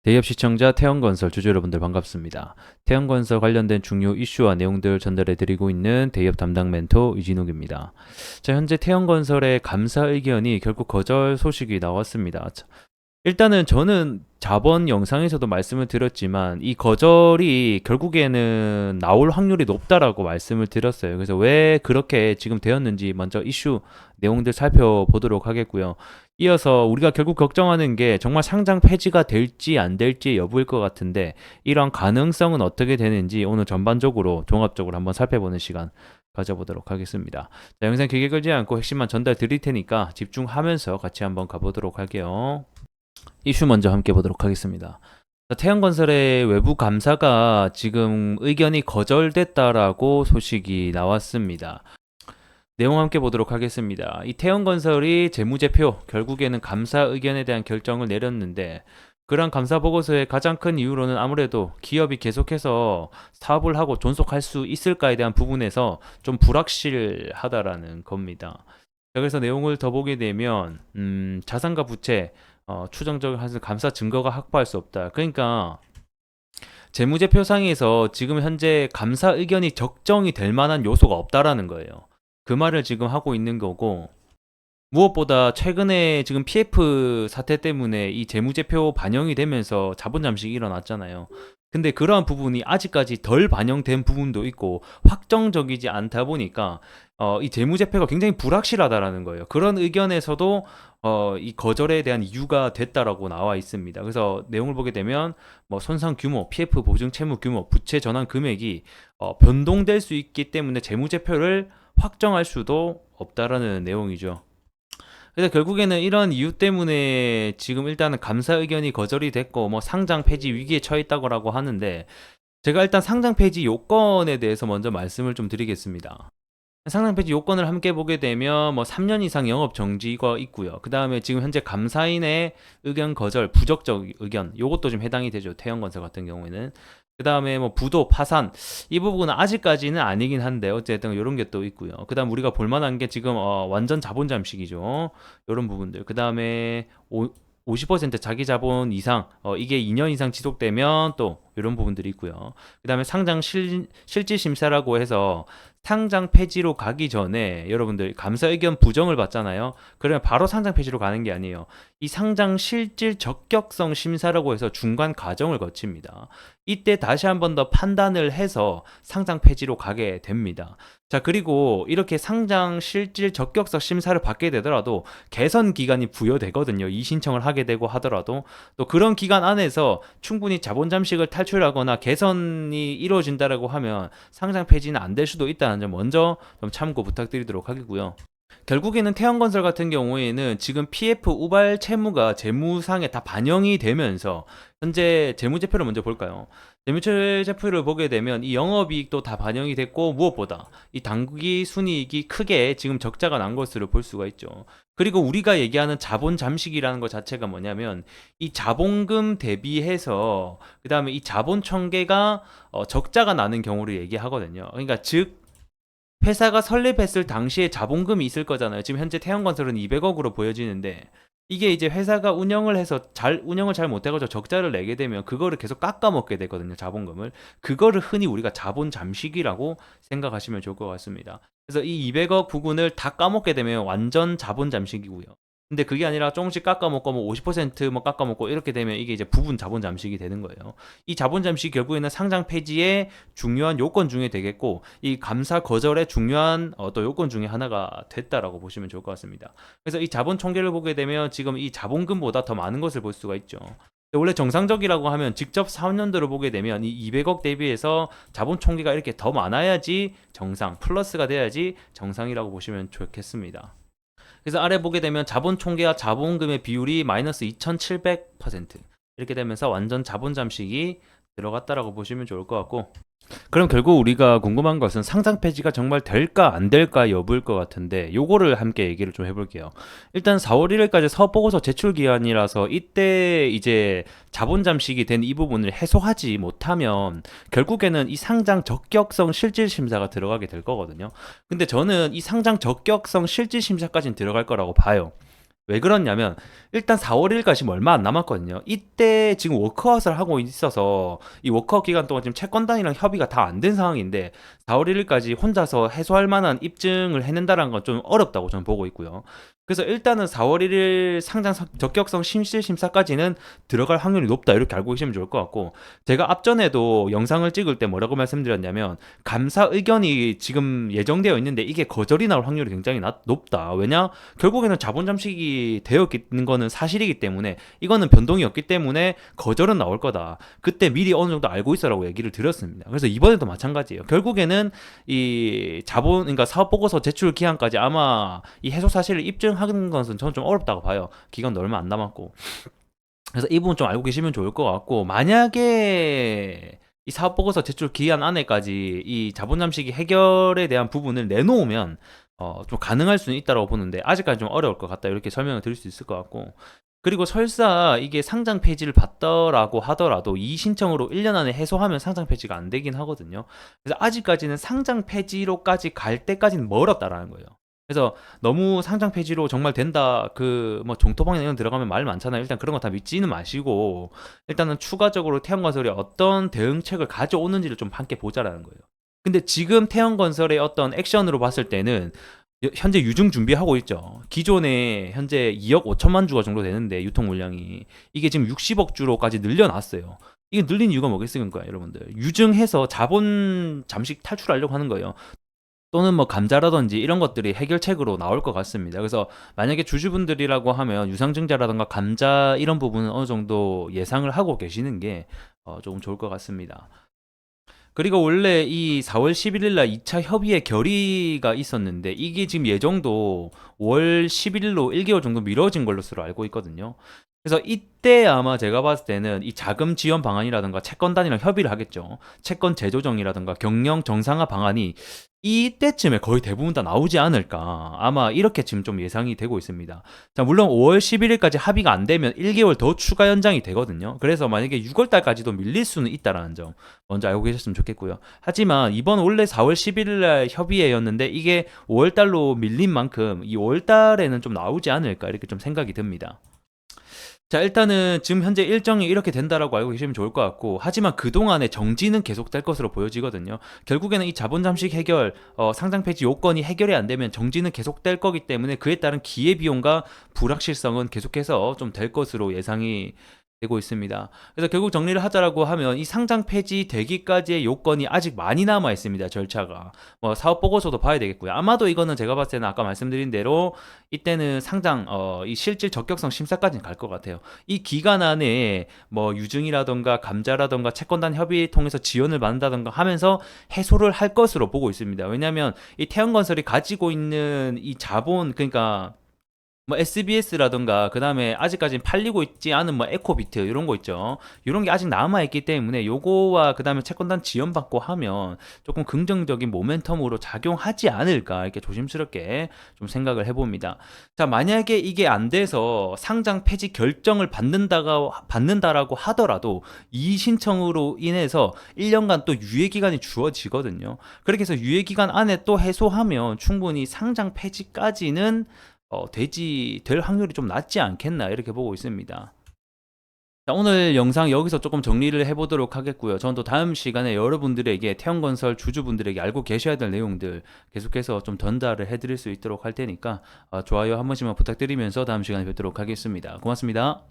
대기업 시청자 태형건설 주주 여러분들 반갑습니다. 태형건설 관련된 중요 이슈와 내용들 전달해 드리고 있는 대기업 담당 멘토 이진욱입니다. 자, 현재 태형건설의 감사 의견이 결국 거절 소식이 나왔습니다. 일단은 저는 저번 영상에서도 말씀을 드렸지만 이 거절이 결국에는 나올 확률이 높다라고 말씀을 드렸어요. 그래서 왜 그렇게 지금 되었는지 먼저 이슈 내용들 살펴보도록 하겠고요. 이어서 우리가 결국 걱정하는 게 정말 상장 폐지가 될지 안 될지 여부일 것 같은데 이런 가능성은 어떻게 되는지 오늘 전반적으로 종합적으로 한번 살펴보는 시간 가져보도록 하겠습니다. 자, 영상 길게 끌지 않고 핵심만 전달 드릴 테니까 집중하면서 같이 한번 가보도록 할게요. 이슈 먼저 함께 보도록 하겠습니다. 태양건설의 외부 감사가 지금 의견이 거절됐다라고 소식이 나왔습니다. 내용 함께 보도록 하겠습니다. 이 태양건설이 재무제표 결국에는 감사 의견에 대한 결정을 내렸는데 그런 감사 보고서의 가장 큰 이유로는 아무래도 기업이 계속해서 사업을 하고 존속할 수 있을까에 대한 부분에서 좀 불확실하다라는 겁니다. 그래서 내용을 더 보게 되면 자산과 부채 추정적 감사 증거가 확보할 수 없다. 그러니까 재무제표상에서 지금 현재 감사 의견이 적정이 될 만한 요소가 없다라는 거예요. 그 말을 지금 하고 있는 거고 무엇보다 최근에 지금 PF 사태 때문에 이 재무제표 반영이 되면서 자본 잠식이 일어났잖아요. 근데 그러한 부분이 아직까지 덜 반영된 부분도 있고 확정적이지 않다 보니까 이 재무제표가 굉장히 불확실하다라는 거예요. 그런 의견에서도 이 거절에 대한 이유가 됐다라고 나와 있습니다. 그래서 내용을 보게 되면 뭐 손상 규모, PF 보증 채무 규모, 부채 전환 금액이 변동될 수 있기 때문에 재무제표를 확정할 수도 없다라는 내용이죠. 그래서 결국에는 이런 이유 때문에 지금 일단은 감사 의견이 거절이 됐고 뭐 상장 폐지 위기에 처해 있다고 하는데 제가 일단 상장 폐지 요건에 대해서 먼저 말씀을 좀 드리겠습니다. 상장 폐지 요건을 함께 보게 되면 뭐 3년 이상 영업 정지가 있고요. 그 다음에 지금 현재 감사인의 의견 거절, 부적적 의견 요것도 좀 해당이 되죠. 태형건설 같은 경우에는. 그 다음에 뭐 부도, 파산 이 부분은 아직까지는 아니긴 한데 어쨌든 이런 게 또 있고요. 그 다음 우리가 볼만한 게 지금 완전 자본 잠식이죠. 이런 부분들. 그 다음에 50% 자기 자본 이상 이게 2년 이상 지속되면 또 이런 부분들이 있고요. 그 다음에 상장 실질 심사라고 해서 상장 폐지로 가기 전에 여러분들 감사 의견 부정을 받잖아요. 그러면 바로 상장 폐지로 가는 게 아니에요. 이 상장 실질 적격성 심사라고 해서 중간 과정을 거칩니다. 이때 다시 한 번 더 판단을 해서 상장 폐지로 가게 됩니다. 자, 그리고 이렇게 상장 실질 적격성 심사를 받게 되더라도 개선 기간이 부여되거든요. 이신청을 하게 되고 하더라도 또 그런 기간 안에서 충분히 자본 잠식을 탈출하거나 개선이 이루어진다라고 하면 상장 폐지는 안 될 수도 있다는 점 먼저 좀 참고 부탁드리도록 하겠고요. 결국에는 태양건설 같은 경우에는 지금 PF 우발 채무가 재무상에 다 반영이 되면서 현재 재무제표를 먼저 볼까요? 재무제표를 보게 되면 이 영업이익도 다 반영이 됐고 무엇보다 이 당기 순이익이 크게 지금 적자가 난 것으로 볼 수가 있죠. 그리고 우리가 얘기하는 자본 잠식이라는 것 자체가 뭐냐면 이 자본금 대비해서 그 다음에 이 자본 청계가 적자가 나는 경우를 얘기하거든요. 그러니까 즉 회사가 설립했을 당시에 자본금이 있을 거잖아요. 지금 현재 태양건설은 200억으로 보여지는데 이게 이제 회사가 운영을 잘 못해가지고 적자를 내게 되면 그거를 계속 깎아먹게 되거든요. 자본금을. 그거를 흔히 우리가 자본 잠식이라고 생각하시면 좋을 것 같습니다. 그래서 이 200억 부분을 다 까먹게 되면 완전 자본 잠식이고요. 근데 그게 아니라 조금씩 깎아먹고 뭐 50%뭐 깎아먹고 이렇게 되면 이게 이제 부분 자본 잠식이 되는 거예요. 이 자본 잠식이 결국에는 상장 폐지의 중요한 요건 중에 되겠고 이 감사 거절의 중요한 또 요건 중에 하나가 됐다라고 보시면 좋을 것 같습니다. 그래서 이 자본 총계를 보게 되면 지금 이 자본금보다 더 많은 것을 볼 수가 있죠. 원래 정상적이라고 하면 직접 사업연도를 보게 되면 이 200억 대비해서 자본 총계가 이렇게 더 많아야지 정상, 플러스가 돼야지 정상이라고 보시면 좋겠습니다. 그래서 아래 보게 되면 자본 총계와 자본금의 비율이 마이너스 2700% 이렇게 되면서 완전 자본 잠식이 들어갔다라고 보시면 좋을 것 같고 그럼 결국 우리가 궁금한 것은 상장 폐지가 정말 될까 안 될까 여부일 것 같은데 요거를 함께 얘기를 좀 해볼게요. 일단 4월 1일까지 사업보고서 제출 기한이라서 이때 이제 자본 잠식이 된 이 부분을 해소하지 못하면 결국에는 이 상장 적격성 실질 심사가 들어가게 될 거거든요. 근데 저는 이 상장 적격성 실질 심사까지는 들어갈 거라고 봐요. 왜 그러냐면 일단 4월 1일까지 뭐 얼마 안 남았거든요. 이때 지금 워크아웃을 하고 있어서 이 워크아웃 기간 동안 지금 채권단이랑 협의가 다 안 된 상황인데 4월 1일까지 혼자서 해소할 만한 입증을 해낸다는 건 좀 어렵다고 저는 보고 있고요. 그래서 일단은 4월 1일 상장 적격성 심실 심사까지는 들어갈 확률이 높다 이렇게 알고 계시면 좋을 것 같고, 제가 앞전에도 영상을 찍을 때 뭐라고 말씀드렸냐면 감사 의견이 지금 예정되어 있는데 이게 거절이 나올 확률이 굉장히 높다. 왜냐? 결국에는 자본 잠식이 되어 있는 거는 사실이기 때문에 이거는 변동이 없기 때문에 거절은 나올 거다. 그때 미리 어느 정도 알고 있어라고 얘기를 드렸습니다. 그래서 이번에도 마찬가지예요. 결국에는 이 자본, 그러니까 사업 보고서 제출 기한까지 아마 이 해소 사실을 입증하는 것은 저는 좀 어렵다고 봐요. 기간도 얼마 안 남았고. 그래서 이 부분 좀 알고 계시면 좋을 것 같고, 만약에 이 사업 보고서 제출 기한 안에까지 이 자본 잠식이 해결에 대한 부분을 내놓으면 좀 가능할 수는 있다고 보는데 아직까지 좀 어려울 것 같다 이렇게 설명을 드릴 수 있을 것 같고, 그리고 설사 이게 상장 폐지를 받더라고 하더라도 이 신청으로 1년 안에 해소하면 상장 폐지가 안 되긴 하거든요. 그래서 아직까지는 상장 폐지로까지 갈 때까지는 멀었다라는 거예요. 그래서 너무 상장 폐지로 정말 된다, 그 뭐 종토방에 이런 들어가면 말 많잖아요. 일단 그런 거 다 믿지는 마시고 일단은 추가적으로 태양건설이 어떤 대응책을 가져오는지를 좀 함께 보자라는 거예요. 근데 지금 태양건설의 어떤 액션으로 봤을 때는 현재 유증 준비하고 있죠. 기존에 현재 2억 5천만 주가 정도 되는데 유통 물량이 이게 지금 60억 주로까지 늘려놨어요. 이게 늘린 이유가 뭐겠습니까, 여러분들? 유증해서 자본 잠식 탈출하려고 하는 거예요. 또는 뭐 감자라든지 이런 것들이 해결책으로 나올 것 같습니다. 그래서 만약에 주주분들이라고 하면 유상증자라든가 감자 이런 부분은 어느 정도 예상을 하고 계시는 게 조금 좋을 것 같습니다. 그리고 원래 이 4월 11일 날 2차 협의회 결의가 있었는데 이게 지금 예정도 월 11일로 1개월 정도 미뤄진 걸로서 알고 있거든요. 그래서 이때 아마 제가 봤을 때는 이 자금 지원 방안이라든가 채권단이랑 협의를 하겠죠. 채권 재조정이라든가 경영 정상화 방안이 이때쯤에 거의 대부분 다 나오지 않을까. 아마 이렇게 지금 좀 예상이 되고 있습니다. 자, 물론 5월 11일까지 합의가 안 되면 1개월 더 추가 연장이 되거든요. 그래서 만약에 6월 달까지도 밀릴 수는 있다라는 점 먼저 알고 계셨으면 좋겠고요. 하지만 이번 원래 4월 11일 날 협의회였는데 이게 5월 달로 밀린 만큼 이 5월 달에는 좀 나오지 않을까 이렇게 좀 생각이 듭니다. 자, 일단은 지금 현재 일정이 이렇게 된다라고 알고 계시면 좋을 것 같고, 하지만 그동안의 정지는 계속될 것으로 보여지거든요. 결국에는 이 자본 잠식 해결, 상장 폐지 요건이 해결이 안 되면 정지는 계속될 거기 때문에 그에 따른 기회비용과 불확실성은 계속해서 좀 될 것으로 예상이 되고 있습니다. 그래서 결국 정리를 하자라고 하면 이 상장 폐지 되기까지의 요건이 아직 많이 남아 있습니다. 절차가. 뭐 사업 보고서도 봐야 되겠고요. 아마도 이거는 제가 봤을 때는 아까 말씀드린 대로 이때는 상장 이 실질 적격성 심사까지는 갈 것 같아요. 이 기간 안에 뭐 유증이라던가 감자라던가 채권단 협의 통해서 지원을 받는다던가 하면서 해소를 할 것으로 보고 있습니다. 왜냐하면 이 태양건설이 가지고 있는 이 자본, 그러니까 뭐 SBS라던가 그 다음에 아직까지 팔리고 있지 않은 뭐 에코비트 이런 거 있죠. 이런 게 아직 남아 있기 때문에 요거와 그 다음에 채권단 지원받고 하면 조금 긍정적인 모멘텀으로 작용하지 않을까 이렇게 조심스럽게 좀 생각을 해봅니다. 자, 만약에 이게 안 돼서 상장 폐지 결정을 받는다라고 하더라도 이 신청으로 인해서 1년간 또 유예 기간이 주어지거든요. 그렇게 해서 유예 기간 안에 또 해소하면 충분히 상장 폐지까지는 될 확률이 좀 낮지 않겠나 이렇게 보고 있습니다. 자, 오늘 영상 여기서 조금 정리를 해보도록 하겠고요. 저는 또 다음 시간에 여러분들에게 태형건설 주주분들에게 알고 계셔야 될 내용들 계속해서 좀 전달을 해드릴 수 있도록 할 테니까 좋아요 한 번씩만 부탁드리면서 다음 시간에 뵙도록 하겠습니다. 고맙습니다.